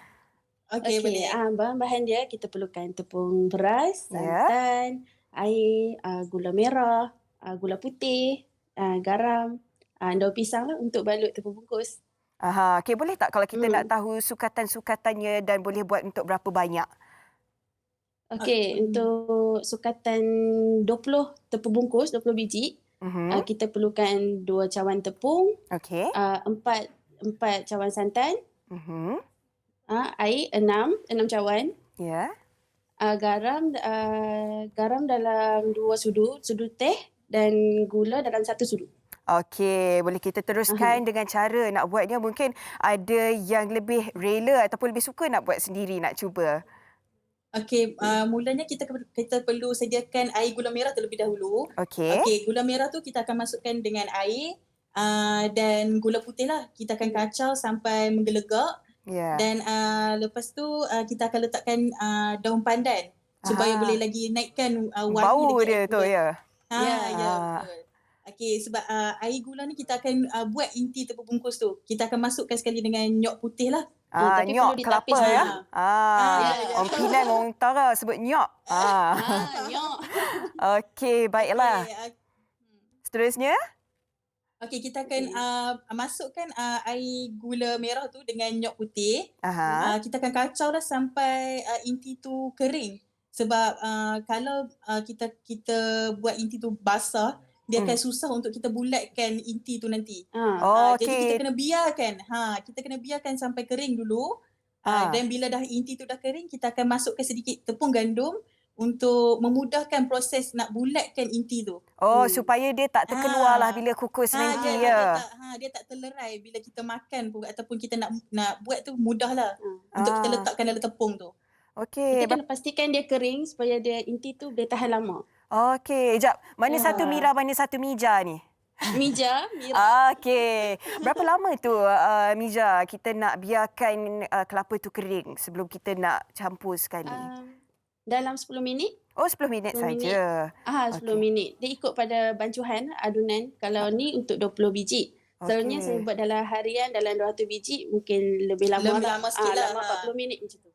Okey, boleh. Bahan-bahan dia kita perlukan tepung beras, santan, air, gula merah, gula putih, garam, daun pisang lah untuk balut tepung bungkus. Okey, boleh tak kalau kita nak tahu sukatan-sukatannya dan boleh buat untuk berapa banyak? Okey, untuk sukatan 20 tepung bungkus, 20 biji, kita perlukan 2 cawan tepung, 4 cawan santan, air 6 cawan, garam dalam 2 sudu teh dan gula dalam 1 sudu. Okey, boleh kita teruskan dengan cara nak buatnya. Mungkin ada yang lebih rela ataupun lebih suka nak buat sendiri, nak cuba. Okey, mulanya kita perlu sediakan air gula merah terlebih dahulu. Okey, gula merah tu kita akan masukkan dengan air dan gula putih lah. Kita akan kacau sampai menggelegak. Dan lepas tu kita akan letakkan daun pandan supaya boleh lagi naikkan wangi. Bau dia tu, ya. Betul. Okey, sebab air gula ni kita akan buat inti tepung bungkus tu. Kita akan masukkan sekali dengan nyok putih lah. Tapi nyok kelapa ya. Orang Penang, orang Utara sebut nyok. Nyok. Okey, baiklah. Seterusnya? Okey, kita akan masukkan air gula merah tu dengan nyok putih. Kita akan kacau lah sampai inti tu kering. Sebab kalau kita buat inti tu basah, dia akan susah untuk kita bulatkan inti tu nanti. Jadi kita kena biarkan sampai kering dulu. Dan bila dah inti tu dah kering, kita akan masukkan sedikit tepung gandum untuk memudahkan proses nak bulatkan inti tu. Supaya dia tak terkeluar lah bila kukus nanti ya. Dia tak terlerai bila kita makan pun ataupun kita nak buat tu mudahlah untuk kita letakkan dalam tepung tu. Okey. Kita kena pastikan dia kering supaya dia inti tu boleh tahan lama. Okey, jap. Mana satu Mira, mana satu Mija ni? Mira. Okey. Berapa lama tu Mija kita nak biarkan kelapa tu kering sebelum kita nak campur sekali? Dalam 10 minit. 10 minit saja. 10 minit. Dia ikut pada bancuhan adunan. Kalau ni untuk 20 biji. Selalunya saya buat dalam harian dalam 200 biji mungkin lebih lama. Lebih lama sikit lah. Lama 40 minit macam tu.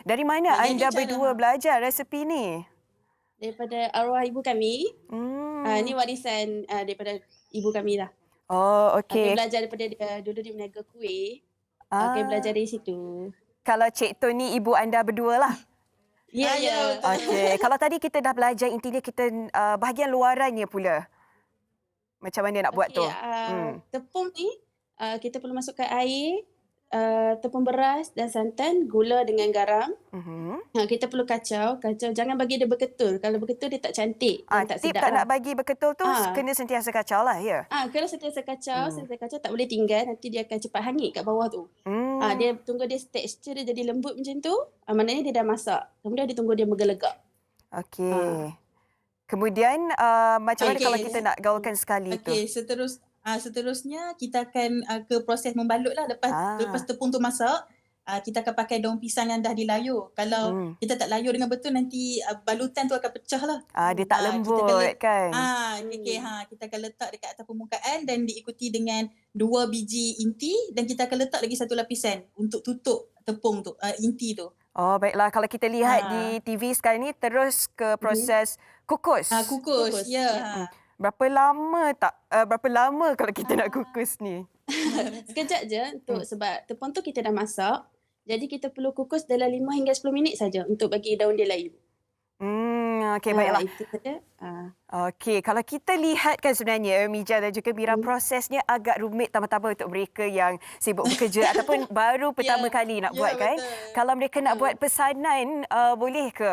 Dari mana anda berdua belajar resepi ni? Daripada arwah ibu kami. Ini warisan daripada ibu kami lah. Okey. Kami belajar daripada dulu dia meniaga kuih. Kami belajar dari situ. Kalau Cik Tun ni ibu anda berdua lah. Ya. Okey. Kalau tadi kita dah belajar intinya kita bahagian luarannya pula. Macam mana nak buat tu? Tepung ni kita perlu masukkan air tepung beras dan santan, gula dengan garam. Kita perlu kacau. Jangan bagi dia berketul. Kalau berketul dia tak cantik dan tak Tip sedap tak lah. nak bagi berketul tu kena sentiasa kacau lah, ya? Kalau sentiasa kacau, tak boleh tinggal. Nanti dia akan cepat hangit kat bawah tu. Dia tunggu dia tekstur dia jadi lembut macam tu. Maknanya dia dah masak. Kemudian dia tunggu dia bergelegak. Okey. Kemudian macam mana kalau kita nak gaulkan sekali tu? Okey, seterusnya kita akan ke proses membalut lah. Lepas tepung tu masak, kita akan pakai daun pisang yang dah dilayur. Kalau kita tak layur dengan betul, nanti balutan tu akan pecah lah. Dia tak lembut kan? Kita akan letak dekat atas permukaan dan diikuti dengan 2 biji inti dan kita akan letak lagi satu lapisan untuk tutup tepung tu, inti tu. Oh, baiklah. Kalau kita lihat di TV sekarang ni, terus ke proses kukus. Kukus, ya. Berapa lama kalau kita nak kukus ni? Sekejap je sebab tepung tu kita dah masak. Jadi kita perlu kukus dalam 5 hingga 10 minit saja untuk bagi daun dia layu. Okey, baiklah. Itu saja. Okey, kalau kita lihat kan sebenarnya Mija dan juga Mira, prosesnya agak rumit tambah-tambah untuk mereka yang sibuk bekerja ataupun baru pertama kali nak buat kan. Kalau mereka nak buat pesanan, boleh ke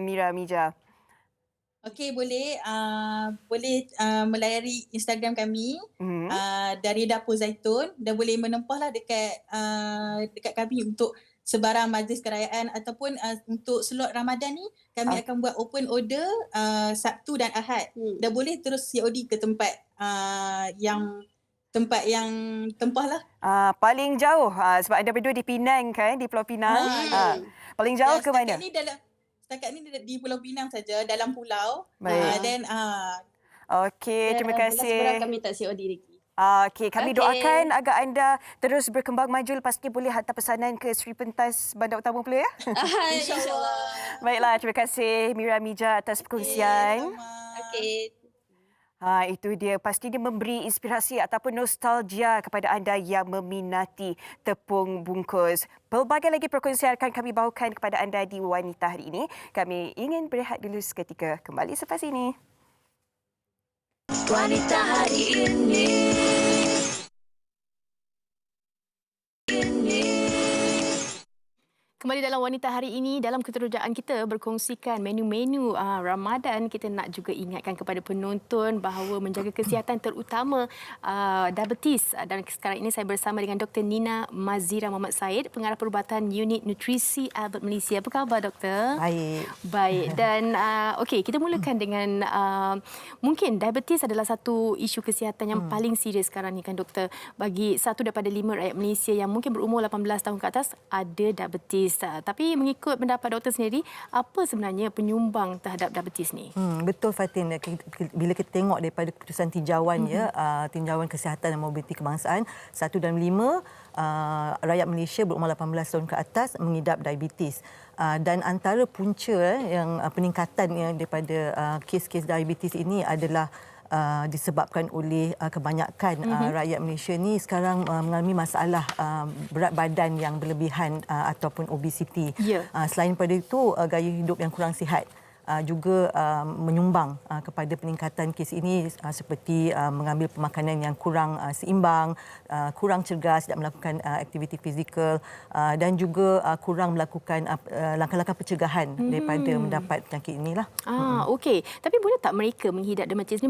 Mira, Mija? Okey, boleh. Boleh melayari Instagram kami dari Dapur Zaitun dan boleh menempahlah dekat kami untuk sebarang majlis kerajaan ataupun untuk slot Ramadan ni kami akan buat open order Sabtu dan Ahad. Dan boleh terus COD ke tempat yang tempah lah. Paling jauh sebab anda berdua di Penang kan, di Pulau Pinang. Paling jauh ke mana? Setakat ni di Pulau Pinang saja, dalam pulau. Baik. Okey, terima kasih. Kami tak COD lagi. Okey, kami doakan agar anda terus berkembang maju. Lepas ni boleh hantar pesanan ke Sri Pentas Bandar Utama pula ya? InsyaAllah. Baiklah, terima kasih Mira, Mija atas perkongsian. Okey. Itu dia. Pastinya memberi inspirasi ataupun nostalgia kepada anda yang meminati tepung bungkus. Pelbagai lagi perkongsian akan kami bawakan kepada anda di Wanita hari ini. Kami ingin berehat dulu seketika. Kembali selepas ini. Wanita hari ini. Kembali dalam Wanita hari ini, dalam keterujaan kita berkongsikan menu-menu Ramadan. Kita nak juga ingatkan kepada penonton bahawa menjaga kesihatan terutama diabetes. Dan sekarang ini saya bersama dengan Dr. Nina Mazira Muhammad Said, Pengarah Perubatan Unit Nutrisi Albert Malaysia. Apa khabar, Doktor? Baik. Dan okey, kita mulakan dengan mungkin diabetes adalah satu isu kesihatan yang paling serius sekarang ni kan, Doktor. Bagi 1 daripada 5 rakyat Malaysia yang mungkin berumur 18 tahun ke atas ada diabetes. Tapi mengikut pendapat doktor sendiri, apa sebenarnya penyumbang terhadap diabetes ni? Betul Fatin, bila kita tengok daripada keputusan tinjauan tinjauan kesihatan dan mobiliti kebangsaan, 1 dalam 5 rakyat Malaysia berumur 18 tahun ke atas mengidap diabetes. Dan antara punca yang peningkatan daripada kes-kes diabetes ini adalah disebabkan oleh kebanyakan rakyat Malaysia ni sekarang mengalami masalah berat badan yang berlebihan ataupun obesiti. Selain pada itu, gaya hidup yang kurang sihat juga menyumbang kepada peningkatan kes ini seperti mengambil pemakanan yang kurang seimbang, kurang cergas, tidak melakukan aktiviti fizikal dan juga kurang melakukan langkah-langkah pencegahan daripada mendapat penyakit inilah. Okey. Tapi boleh tak mereka menghidap diabetes ini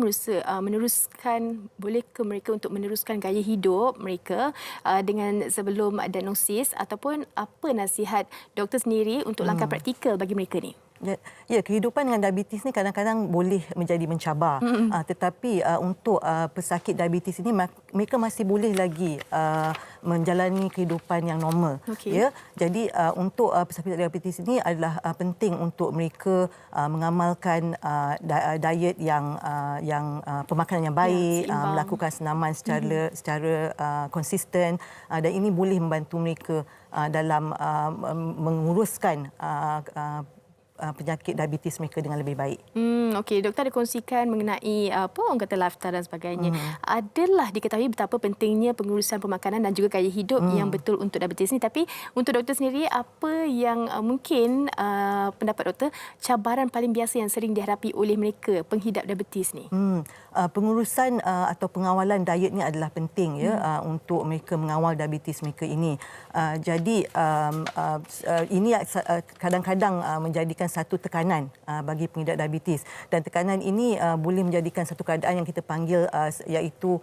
boleh ke mereka untuk meneruskan gaya hidup mereka dengan sebelum diagnosis ataupun apa nasihat doktor sendiri untuk langkah praktikal bagi mereka ni? Ya, kehidupan dengan diabetes ni kadang-kadang boleh menjadi mencabar. Tetapi untuk pesakit diabetes ini mereka masih boleh lagi menjalani kehidupan yang normal. Ya. Jadi untuk pesakit diabetes ini adalah penting untuk mereka mengamalkan diet yang pemakanan yang baik, melakukan senaman secara konsisten dan ini boleh membantu mereka dalam menguruskan penyakit diabetes mereka dengan lebih baik. Okey, doktor ada kongsikan mengenai orang kata lifestyle dan sebagainya. Adalah diketahui betapa pentingnya pengurusan pemakanan dan juga gaya hidup yang betul untuk diabetes ni. Tapi untuk doktor sendiri, apa yang mungkin pendapat doktor cabaran paling biasa yang sering dihadapi oleh mereka penghidap diabetes ni? Pengurusan atau pengawalan diet ni adalah penting untuk mereka mengawal diabetes mereka ini. Jadi ini kadang-kadang menjadikan satu tekanan bagi pengidap diabetes, dan tekanan ini boleh menjadikan satu keadaan yang kita panggil iaitu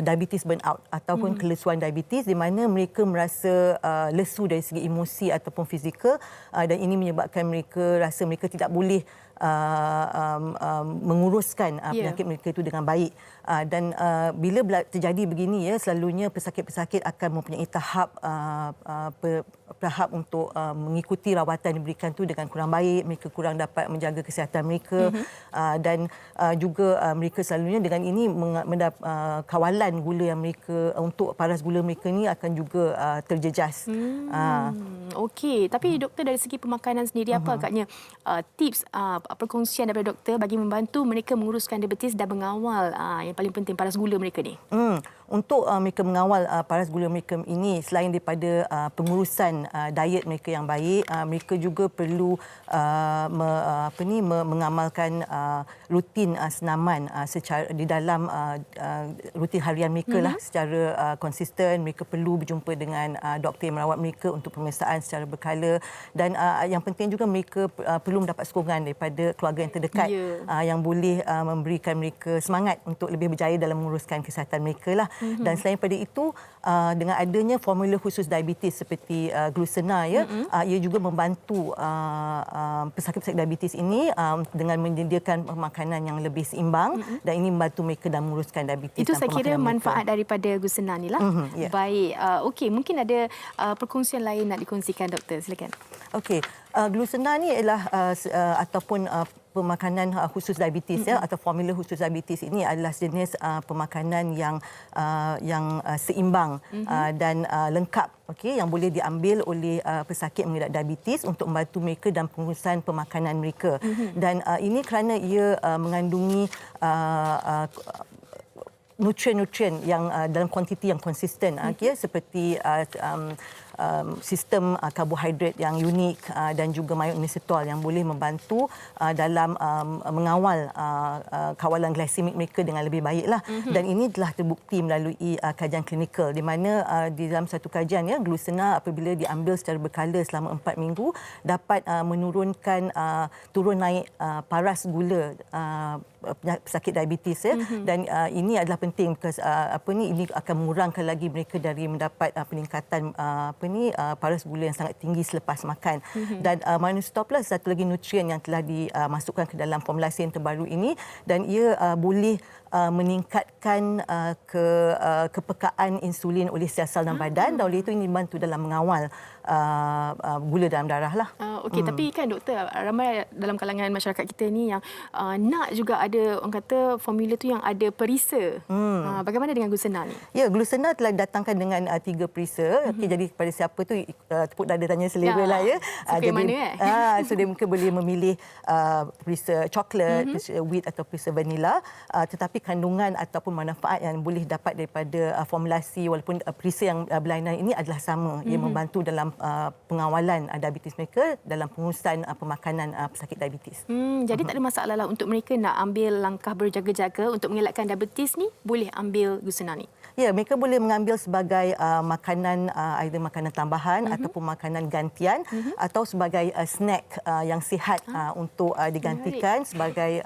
diabetes burnout ataupun kelesuan diabetes, di mana mereka merasa lesu dari segi emosi ataupun fizikal, dan ini menyebabkan mereka rasa mereka tidak boleh menguruskan penyakit mereka itu dengan baik. Dan bila terjadi begini, selalunya pesakit-pesakit akan mempunyai tahap untuk mengikuti rawatan diberikan tu dengan kurang baik, mereka kurang dapat menjaga kesihatan mereka, dan juga mereka selalunya dengan ini kawalan gula yang mereka untuk paras gula mereka ni akan juga terjejas. Okey, tapi doktor dari segi pemakanan sendiri apa agaknya tips perkongsian daripada doktor bagi membantu mereka menguruskan diabetes dan mengawal yang paling penting paras gula mereka ni? Untuk mereka mengawal paras gula mereka ini, selain daripada pengurusan diet mereka yang baik, mereka juga perlu mengamalkan rutin senaman secara di dalam rutin harian mereka lah secara konsisten. Mereka perlu berjumpa dengan doktor yang merawat mereka untuk pemeriksaan secara berkala, dan yang penting juga mereka perlu mendapat sokongan daripada keluarga yang terdekat yang boleh memberikan mereka semangat untuk lebih berjaya dalam menguruskan kesihatan mereka lah. Dan selain daripada itu, dengan adanya formula khusus diabetes seperti Glucena, ia juga membantu pesakit-pesakit diabetes ini dengan menyediakan makanan yang lebih seimbang, dan ini membantu mereka dalam menguruskan diabetes. Itu saya kira manfaat daripada Glucena ni lah. Baik, okey, mungkin ada perkongsian lain nak dikongsikan doktor, silakan. Okey, Glucena ni ialah ataupun pemakanan khusus diabetes atau formula khusus diabetes ini adalah jenis pemakanan yang seimbang dan lengkap, yang boleh diambil oleh pesakit mengidap diabetes untuk membantu mereka dalam pengurusan pemakanan mereka. Dan ini kerana ia mengandungi nutrien-nutrien yang dalam kuantiti yang konsisten, seperti sistem karbohidrat yang unik dan juga mayoinositol yang boleh membantu dalam mengawal kawalan glikemik mereka dengan lebih baiklah. Dan ini telah terbukti melalui kajian klinikal, di mana di dalam satu kajian Glucena apabila diambil secara berkala selama 4 minggu dapat menurunkan turun naik paras gula pesakit diabetes, dan ini adalah penting because ini akan mengurangkan lagi mereka dari mendapat peningkatan paras gula yang sangat tinggi selepas makan. Dan mayoinositol plus satu lagi nutrien yang telah dimasukkan ke dalam formulasi yang terbaru ini, dan ia boleh meningkatkan kepekaan insulin oleh sel-sel dalam badan, dan oleh itu ini membantu dalam mengawal gula dalam darah lah. Okey, tapi kan doktor, ramai dalam kalangan masyarakat kita ni yang nak juga ada, orang kata formula tu yang ada perisa. Bagaimana dengan Glucena ni? Ya, Glucena telah datangkan dengan 3 perisa. Jadi kepada siapa tu tepuk dada tanya selera lah ya. Suka yang mana so dia mungkin boleh memilih perisa coklat, perisa wheat atau perisa vanilla, tetapi kandungan ataupun manfaat yang boleh dapat daripada formulasi walaupun perisa yang berlainan ini adalah sama. Ia membantu dalam pengawalan diabetes mereka dalam pengurusan pemakanan pesakit diabetes. Jadi tak ada masalah lah untuk mereka nak ambil langkah berjaga-jaga untuk mengelakkan diabetes ni, boleh ambil Glucena ni? Ya, mereka boleh mengambil sebagai makanan, either makanan tambahan ataupun makanan gantian, atau sebagai snack yang sihat untuk digantikan sebagai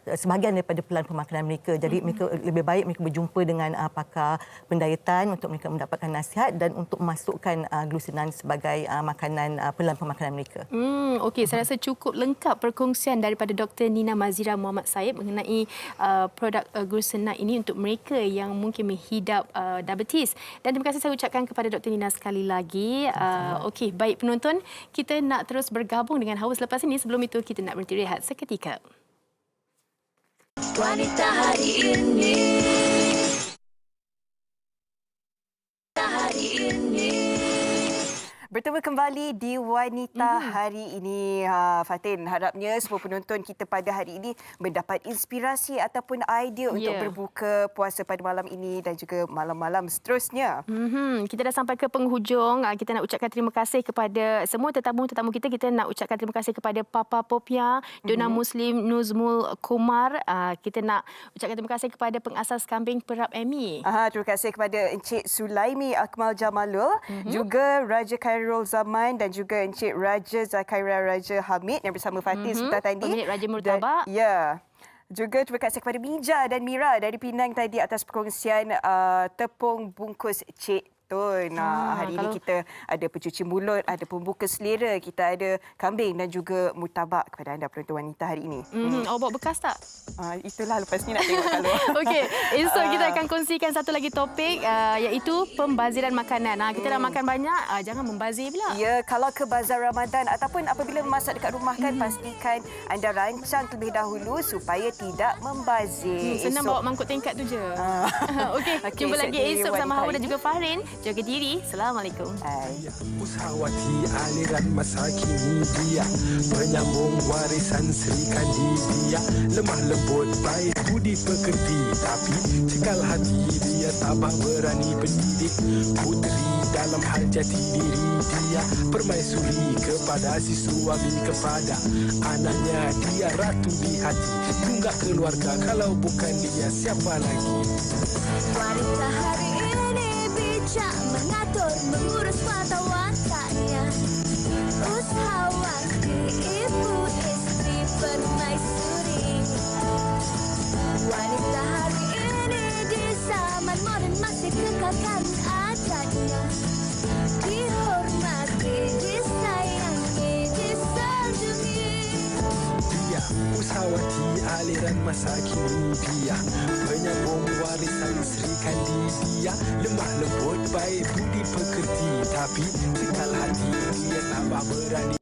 sebahagian daripada pelan pemakanan mereka. Jadi mereka lebih baik mereka berjumpa dengan pakar pendayatan untuk mereka mendapatkan nasihat dan untuk memasukkan Glucena sebagai makanan pelan pemakanan mereka. Okey, saya rasa cukup lengkap perkongsian daripada Dr. Nina Mazira Muhammad Saib mengenai produk Glucena ini untuk mereka yang mungkin menghidap diabetes. Dan terima kasih saya ucapkan kepada Dr. Nina sekali lagi. Okey, baik penonton, kita nak terus bergabung dengan Hawa selepas ini. Sebelum itu kita nak berhenti rehat seketika. Wanita hari ini. Bertemu kembali di Wanita hari ini. Fatin, harapnya semua penonton kita pada hari ini mendapat inspirasi ataupun idea untuk berbuka puasa pada malam ini dan juga malam-malam seterusnya. Kita dah sampai ke penghujung. Kita nak ucapkan terima kasih kepada semua tetamu-tetamu kita. Kita nak ucapkan terima kasih kepada Papa Popia, Dona Muslim Nuzmul Kumar. Kita nak ucapkan terima kasih kepada pengasas kambing Perap Amy. Terima kasih kepada Encik Sulaimi Akmal Jamalul, juga Raja Khairul Zaman dan juga Encik Raja Zakaria Raja Hamid yang bersama Fatin sebentar tadi. Pemilik Raja Murtabak. Ya. Juga terima kasih kepada Mija dan Mira dari Penang tadi atas perkongsian tepung bungkus Cik Tun. Hari ini kita ada pencuci mulut, ada pembuka selera, kita ada kambing dan juga murtabak kepada anda penonton wanita hari ini. Awak bawa bekas tak? Itulah lepas ni nak tengok kalau. Okey, esok kita akan kongsikan satu lagi topik iaitu pembaziran makanan. Kita dah makan banyak, jangan membazir pula. Ya, kalau ke bazar Ramadan ataupun apabila memasak dekat rumah kan, pastikan anda rancang terlebih dahulu supaya tidak membazir. Senang bawa mangkuk tingkat tu je. Okey, jumpa lagi esok bersama Hawa dan juga Fahrin. Jaga diri. Assalamualaikum. Ushawati aliran masa kini dia, penyambung warisan Sri Kandi dia, lemah lembut baik budi pekerti, tapi cekal hati dia tabah berani pendidik. Puteri dalam hal jati diri dia, permaisuri kepada si suami, kepada anaknya dia ratu di hati. Tunggak keluarga, kalau bukan dia siapa lagi? Wanita hari ini bijak mengatur, mengurus mata wataknya. Ushawati, ibu istri permaisuri. Wanita hari ini di zaman moden masih kekalkan adatnya. Dihormati, disayangi, disanjungi. Dia Ushawati aliran masa kini dia, penyambung warisan Sri Kandi dia, lemah lembut baik budi pekerti, tapi cekal hati dia tabah berani